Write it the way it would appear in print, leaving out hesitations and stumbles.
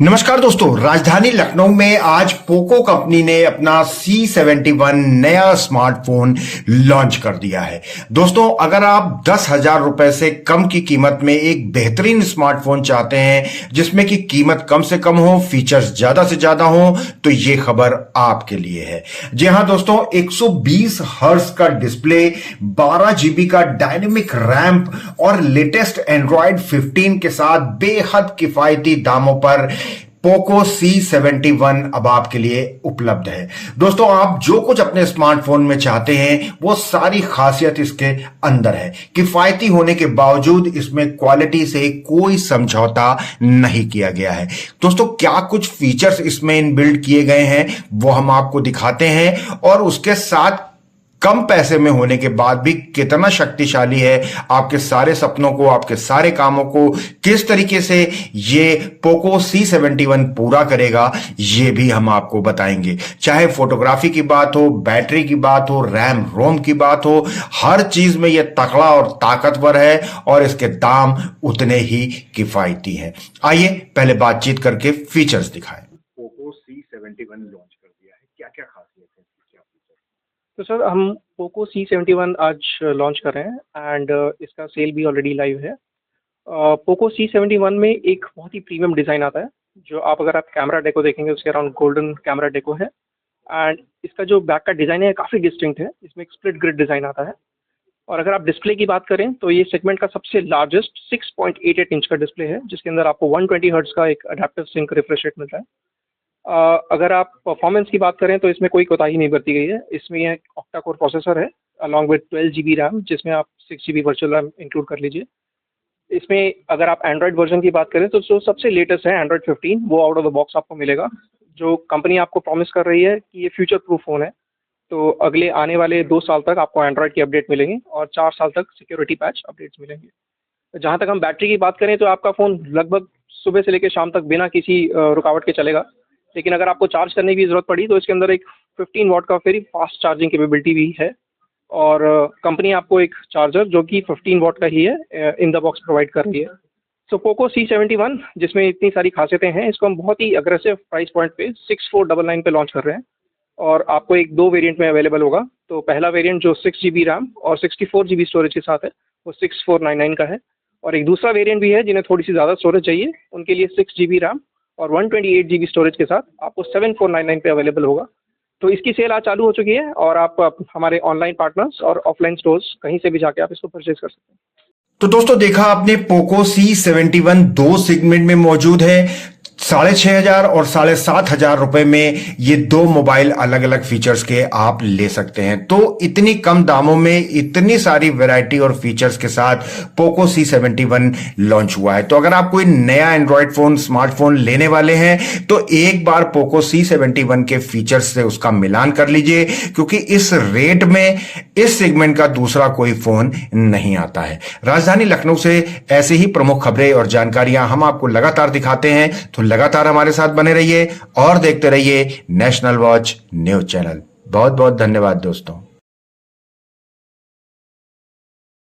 नमस्कार दोस्तों, राजधानी लखनऊ में आज पोको कंपनी ने अपना C71 नया स्मार्टफोन लॉन्च कर दिया है। दोस्तों, अगर आप 10,000 रुपए से कम की कीमत में एक बेहतरीन स्मार्टफोन चाहते हैं जिसमें कि कीमत कम से कम हो, फीचर्स ज्यादा से ज्यादा हो, तो ये खबर आपके लिए है। जी हां दोस्तों, 120 हर्ट्ज का डिस्प्ले, 12 GB का डायनेमिक रैम्प और लेटेस्ट एंड्रॉयड 15 के साथ बेहद किफायती दामों पर पोको C71 अब आपके लिए उपलब्ध है। दोस्तों, आप जो कुछ अपने स्मार्टफोन में चाहते हैं वो सारी खासियत इसके अंदर है। किफायती होने के बावजूद इसमें क्वालिटी से कोई समझौता नहीं किया गया है। दोस्तों, क्या कुछ फीचर्स इसमें इनबिल्ड किए गए हैं वो हम आपको दिखाते हैं, और उसके साथ कम पैसे में होने के बाद भी कितना शक्तिशाली है, आपके सारे सपनों को, आपके सारे कामों को किस तरीके से ये पोको C71 पूरा करेगा, ये भी हम आपको बताएंगे। चाहे फोटोग्राफी की बात हो, बैटरी की बात हो, रैम रोम की बात हो, हर चीज में ये तगड़ा और ताकतवर है और इसके दाम उतने ही किफायती हैं। आइए पहले बातचीत करके फीचर्स दिखाएं। पोको C71 लॉन्च कर दिया है, क्या क्या खासियत है इसकी, क्या फीचर? तो सर, हम पोको C71 आज लॉन्च कर रहे हैं एंड इसका सेल भी ऑलरेडी लाइव है। पोको C71 में एक बहुत ही प्रीमियम डिज़ाइन आता है, जो अगर आप कैमरा डेको देखेंगे उसके अराउंड गोल्डन कैमरा डेको है। एंड इसका जो बैक का डिज़ाइन है काफ़ी डिस्टिंक्ट है, इसमें एक स्प्लिट ग्रिड डिज़ाइन आता है। और अगर आप डिस्प्ले की बात करें तो ये सेगमेंट का सबसे लार्जेस्ट 6.88 इंच का डिस्प्ले है, जिसके अंदर आपको 120 हर्ट्ज का एक अडेप्टिव सिंक रिफ्रेश रेट मिलता है। अगर आप परफॉर्मेंस की बात करें तो इसमें कोई कोताही नहीं बरती गई है। इसमें यह ऑक्टा कोर प्रोसेसर है अलॉन्ग विद 12 GB रैम, जिसमें आप 6 GB वर्चुअल रैम इंक्लूड कर लीजिए। इसमें अगर आप एंड्रॉयड वर्जन की बात करें तो जो सबसे लेटेस्ट है एंड्रॉयड 15, वो आउट ऑफ द बॉक्स आपको मिलेगा। जो कंपनी आपको प्रॉमिस कर रही है कि ये फ्यूचर प्रूफ फ़ोन है, तो अगले आने वाले 2 साल तक आपको एंड्रॉयड की अपडेट मिलेंगी और 4 साल तक सिक्योरिटी पैच अपडेट्स मिलेंगे। जहाँ तक हम बैटरी की बात करें तो आपका फ़ोन लगभग सुबह से लेकर शाम तक बिना किसी रुकावट के चलेगा। लेकिन अगर आपको चार्ज करने की ज़रूरत पड़ी तो इसके अंदर एक 15 वाट का वेरी फास्ट चार्जिंग कैपेबिलिटी भी है, और कंपनी आपको एक चार्जर जो कि 15 वाट का ही है इन द बॉक्स प्रोवाइड कर रही है। सो पोको C71 जिसमें इतनी सारी खासियतें हैं, इसको हम बहुत ही अग्रेसिव प्राइस पॉइंट पे 6499 पे लॉन्च कर रहे हैं, और आपको एक 2 वेरिएंट में अवेलेबल होगा। तो पहला वेरिएंट जो 6 GB रैम और 64 GB स्टोरेज के साथ है, वो 6499 का है। और एक दूसरा वेरिएंट भी है जिन्हें थोड़ी सी ज़्यादा स्टोरेज चाहिए, उनके लिए 6 GB रैम और 128 GB स्टोरेज के साथ आपको 7499 पे अवेलेबल होगा। तो इसकी सेल आज चालू हो चुकी है, और आप हमारे ऑनलाइन पार्टनर्स और ऑफलाइन स्टोर्स कहीं से भी जाके आप इसको परचेज कर सकते हैं। तो दोस्तों, देखा आपने, पोको C71 दो सेगमेंट में मौजूद है। 6,500 और 7,500 रुपए में ये दो मोबाइल अलग अलग फीचर्स के आप ले सकते हैं। तो इतनी कम दामों में इतनी सारी वैरायटी और फीचर्स के साथ पोको C71 लॉन्च हुआ है। तो अगर आप कोई नया एंड्रॉयड फोन, स्मार्टफोन लेने वाले हैं तो एक बार पोको C71 के फीचर्स से उसका मिलान कर लीजिए, क्योंकि इस रेट में इस सेगमेंट का दूसरा कोई फोन नहीं आता है। राजधानी लखनऊ से ऐसे ही प्रमुख खबरें और जानकारियां हम आपको लगातार दिखाते हैं, तो लगातार हमारे साथ बने रहिए और देखते रहिए नेशनल वॉच न्यूज चैनल। बहुत बहुत धन्यवाद दोस्तों।